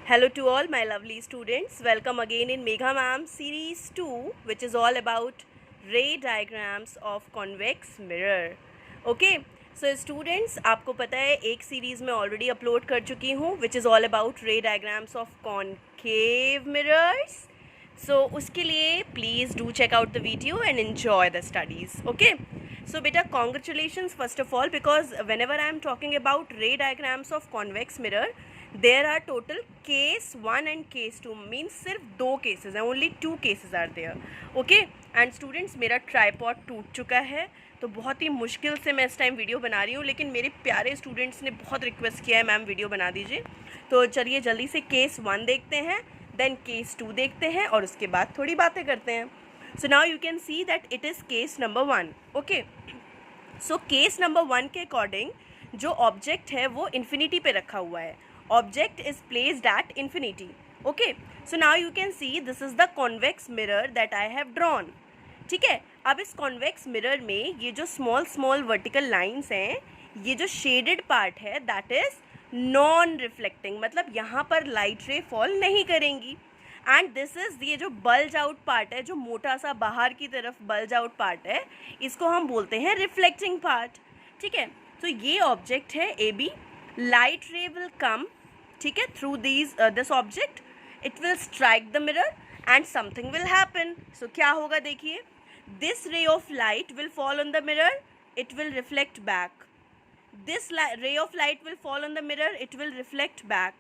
Hello to all my lovely students. Welcome again in Megha Ma'am series 2, which is all about ray diagrams of convex mirror. Okay, so students, आपको पता है एक series में already upload कर चुकी हूँ which is all about ray diagrams of concave mirrors. So उसके लिए please do check out the video and enjoy the studies. Okay. So beta, congratulations first of all, because whenever I am talking about ray diagrams of convex mirror, there are total case 1 and case 2, means सिर्फ दो cases हैं, only 2 cases are there. Okay, and students, मेरा tripod टूट चुका है, तो बहुत ही मुश्किल से मैं इस टाइम वीडियो बना रही हूँ, लेकिन मेरे प्यारे स्टूडेंट्स ने बहुत रिक्वेस्ट किया है मैम वीडियो बना दीजिए. तो चलिए जल्दी से केस 1 देखते हैं, देन केस 2 देखते हैं और उसके बाद थोड़ी बातें करते हैं. So now you can see that it is case number 1. Okay, so case number 1 के अकॉर्डिंग जो ऑब्जेक्ट है वो इन्फिनिटी पे रखा हुआ है. Object is placed at infinity. Okay, so now you can see this is the convex mirror that I have drawn. ठीक है, अब इस कॉन्वेक्स मिरर में ये जो स्मॉल स्मॉल वर्टिकल लाइंस हैं, ये जो शेडेड पार्ट है दैट इज नॉन रिफ्लेक्टिंग, मतलब यहाँ पर लाइट रे फॉल नहीं करेंगी. एंड दिस इज ये जो बल्ज आउट पार्ट है, जो मोटा सा बाहर की तरफ बल्ज आउट पार्ट है, इसको हम बोलते हैं रिफ्लेक्टिंग पार्ट. ठीक है, तो ये ऑब्जेक्ट है A B. Light ray will come, ठीक है, through this object, it will strike the mirror and something will happen. So क्या होगा देखिए, this ray of light will fall on the mirror, it will reflect back. This ray of light will fall on the mirror, it will reflect back,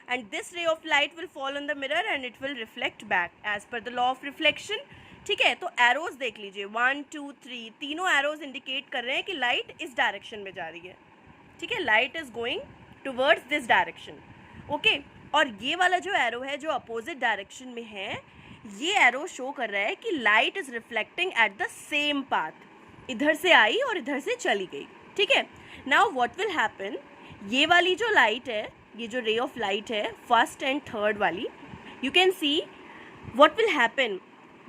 and this ray of light will fall on the mirror and it will reflect back as per the law of reflection. ठीक है, तो arrows देख लीजिए, 1 2 3, तीनों arrows indicate कर रहे हैं कि लाइट इस डायरेक्शन में जा रही है. ठीक है, light is going towards this direction. Okay, और ये वाला जो एरो है जो अपोजिट डायरेक्शन में है, ये एरो शो कर रहा है कि light is reflecting at the same path. इधर से आई और इधर से चली गई. ठीक है, नाउ व्हाट विल हैपन, ये वाली जो लाइट है, ये जो रे ऑफ लाइट है फर्स्ट एंड थर्ड वाली, you can see what will happen.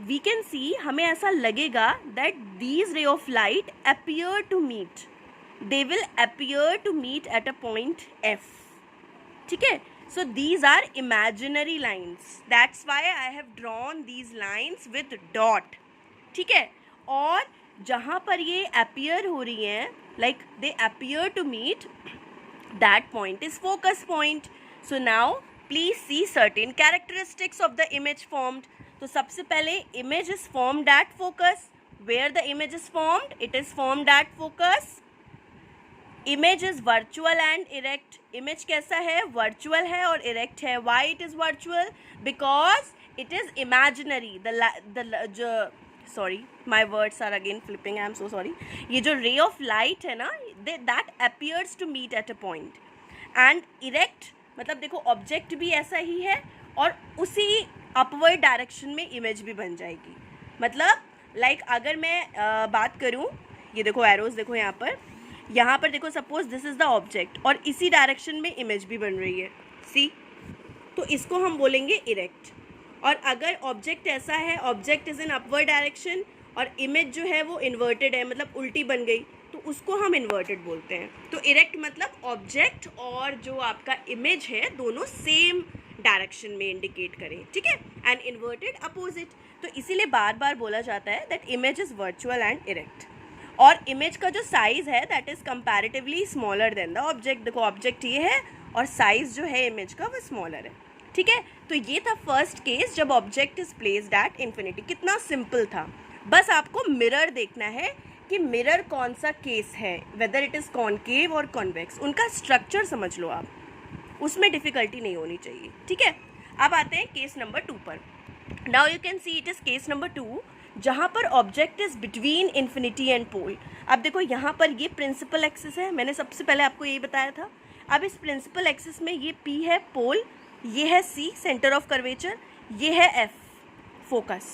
We can see, हमें ऐसा लगेगा that these ray of light appear to meet, they will appear to meet at a point F. ठीक है, so these are imaginary lines, that's why I have drawn these lines with dot. ठीक है, और जहाँ पर ये appear हो रही हैं, like they appear to meet, that point is focus point. So now please see certain characteristics of the image formed. तो सबसे पहले image is formed at focus. Where the image is formed? It is formed at focus. Image is virtual and erect. Image कैसा है, virtual है और erect है. Why it is virtual, because it is imaginary. Sorry, my words are again flipping, I am so sorry. ये जो ray of light है ना, that appears to meet at a point. And erect मतलब देखो object भी ऐसा ही है और उसी अपवर्ड डायरेक्शन में इमेज भी बन जाएगी. मतलब लाइक अगर मैं बात करूँ, ये देखो एरोज देखो यहाँ पर देखो, suppose this is the object और इसी डायरेक्शन में इमेज भी बन रही है, सी, तो इसको हम बोलेंगे इरेक्ट. और अगर ऑब्जेक्ट ऐसा है, object is in upward direction और इमेज जो है वो इन्वर्टेड है, मतलब उल्टी बन गई, तो उसको हम इन्वर्टेड बोलते हैं. तो इरेक्ट मतलब ऑब्जेक्ट और जो आपका इमेज है दोनों सेम डायरेक्शन में इंडिकेट करें. ठीक है, एंड इन्वर्टेड अपोजिट. तो इसीलिए बार बार बोला जाता है that image is virtual and erect. और इमेज का जो साइज़ है that is comparatively smaller than the object. देखो ऑब्जेक्ट ये है और साइज़ जो है इमेज का वो स्मॉलर है. ठीक है, तो ये था फर्स्ट केस जब object is placed at infinity. कितना सिंपल था, बस आपको मिरर देखना है कि मिरर कौन सा केस है, वेदर इट इज़ कॉनकेव और कॉन्वेक्स. उनका स्ट्रक्चर समझ लो आप, उसमें डिफ़िकल्टी नहीं होनी चाहिए. ठीक है, अब आते हैं केस नंबर 2 पर. Now you can see it is case number 2, जहाँ पर object is between infinity and pole. अब देखो यहाँ पर ये प्रिंसिपल एक्सिस है, मैंने सबसे पहले आपको यही बताया था. अब इस प्रिंसिपल एक्सिस में ये P है पोल, ये है C सेंटर ऑफ कर्वेचर, ये है F फोकस.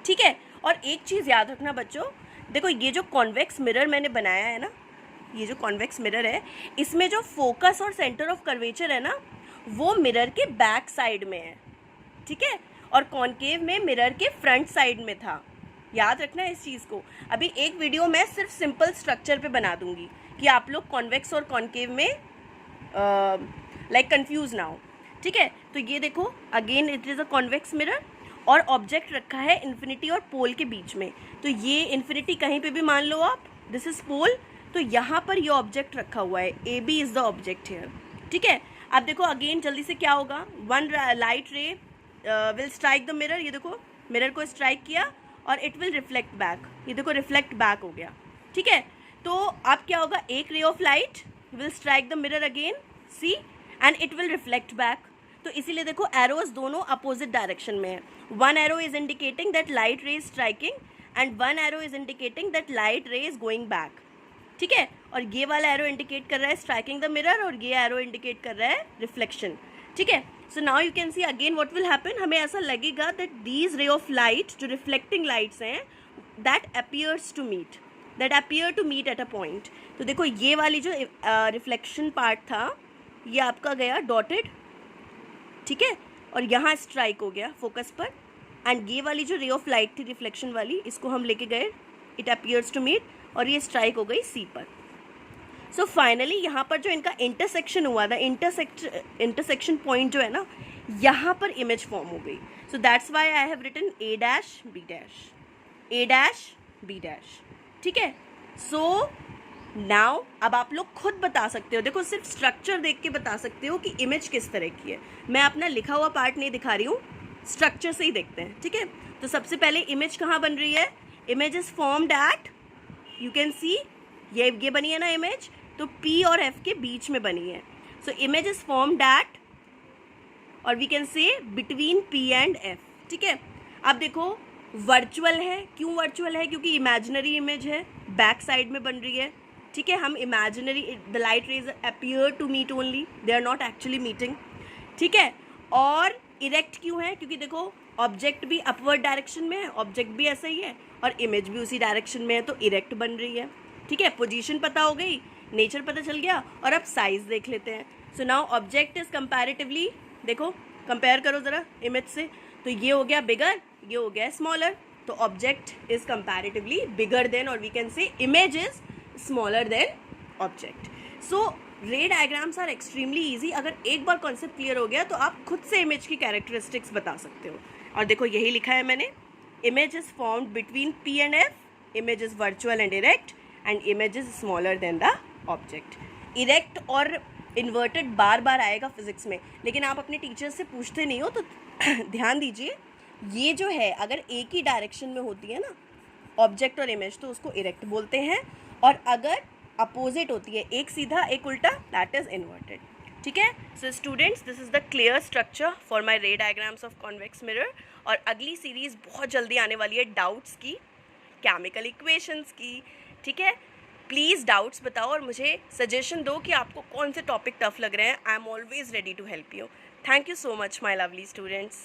ठीक है, और एक चीज़ याद रखना बच्चों, देखो ये जो कॉन्वेक्स मिरर मैंने बनाया है ना, ये जो कॉन्वेक्स मिरर है, इसमें जो फोकस और सेंटर ऑफ कर्वेचर है ना, वो मिरर के बैक साइड में है. ठीक है, और कॉनकेव में मिरर के फ्रंट साइड में था. याद रखना इस चीज़ को. अभी एक वीडियो मैं सिर्फ सिंपल स्ट्रक्चर पे बना दूंगी कि आप लोग कॉन्वेक्स और कॉनकेव में लाइक कंफ्यूज ना हो. ठीक है, तो ये देखो again it is a convex mirror और ऑब्जेक्ट रखा है इन्फिनिटी और पोल के बीच में। तो ये इन्फिनिटी कहीं पे भी मान लो आप, दिस इज पोल, तो यहाँ पर ये ऑब्जेक्ट रखा हुआ है, A B is the object here. ठीक है, अब देखो अगेन जल्दी से क्या होगा, one light ray will strike the mirror, ये देखो मिरर को स्ट्राइक किया और इट विल रिफ्लेक्ट बैक, ये देखो रिफ्लेक्ट बैक हो गया। ठीक है, तो अब क्या होगा, एक ray of light will strike the mirror again, see, and it will reflect back. तो इसीलिए देखो एरोज दोनों अपोजिट डायरेक्शन में है। One arrow is indicating that light ray is striking and one arrow is indicating that light ray is going back. ठीक है, और ये वाला एरो इंडिकेट कर रहा है स्ट्राइकिंग द मिरर और ये एरो इंडिकेट कर रहा है रिफ्लेक्शन। ठीक है, so now you can see again what will happen, हमें ऐसा लगेगा that these ray of light जो रिफ्लेक्टिंग लाइट्स हैं that appears to meet, that appear to meet at a point. तो देखो ये वाली जो रिफ्लेक्शन पार्ट था ये आपका गया डॉटेड, ठीक है, और यहाँ स्ट्राइक हो गया फोकस पर, एंड ये वाली जो रे ऑफ लाइट थी रिफ्लेक्शन वाली इसको हम लेके गए इट अपीयर्स टू मीट और ये स्ट्राइक हो गई सी पर। सो फाइनली यहाँ पर जो इनका इंटरसेक्शन हुआ था, इंटरसेक्शन पॉइंट जो है ना, यहाँ पर इमेज फॉर्म हो गई। So that's why I have written A dash B dash, A dash B dash. ठीक है, सो नाउ अब आप लोग खुद बता सकते हो, देखो सिर्फ स्ट्रक्चर देख के बता सकते हो कि इमेज किस तरह की है। मैं अपना लिखा हुआ पार्ट नहीं दिखा रही हूँ, स्ट्रक्चर से ही देखते हैं। ठीक है, तो सबसे पहले इमेज कहाँ बन रही है, image is formed eight, you can सी ये बनी है ना इमेज, तो P और F के बीच में बनी है। So image is formed at, और we can say between P and F। ठीक है, अब देखो वर्चुअल है, क्यों वर्चुअल है, क्योंकि इमेजिनरी इमेज है, बैक साइड में बन रही है। ठीक है, हम imaginary, the light rays appear to meet only, they are not actually meeting. ठीक है, और इरेक्ट क्यों है, क्योंकि देखो ऑब्जेक्ट भी अपवर्ड डायरेक्शन में है, ऑब्जेक्ट भी ऐसा ही है और इमेज भी उसी डायरेक्शन में है, तो इरेक्ट बन रही है। ठीक है, पोजीशन पता हो गई, नेचर पता चल गया, और अब साइज देख लेते हैं। So now object is comparatively, देखो कंपेयर करो ज़रा इमेज से, तो ये हो गया बिगर, ये हो गया स्मॉलर, तो object is comparatively bigger than, और we can say image is smaller than object. So ray diagrams are extremely easy, अगर एक बार कॉन्सेप्ट क्लियर हो गया तो आप खुद से इमेज की कैरेक्टरिस्टिक्स बता सकते हो। और देखो यही लिखा है मैंने, image is formed between P and F, image is virtual and erect, and image is smaller then the object. Erect और इन्वर्टेड बार बार आएगा फिजिक्स में, लेकिन आप अपने टीचर से पूछते नहीं हो, तो ध्यान दीजिए, ये जो है अगर एक ही डायरेक्शन में होती है ना ऑब्जेक्ट और इमेज तो उसको इरेक्ट बोलते हैं, और अगर अपोजिट होती है, एक सीधा एक उल्टा, दैट इज इन्वर्टेड। ठीक है, so students this is the clear structure for my रे डायग्राम्स ऑफ कॉन्वेक्स मिरर। और अगली सीरीज़ बहुत जल्दी आने वाली है डाउट्स की, केमिकल इक्वेशंस की। ठीक है, प्लीज़ डाउट्स बताओ और मुझे सजेशन दो कि आपको कौन से टॉपिक टफ लग रहे हैं। I am always ready to help you. Thank you so much my lovely students.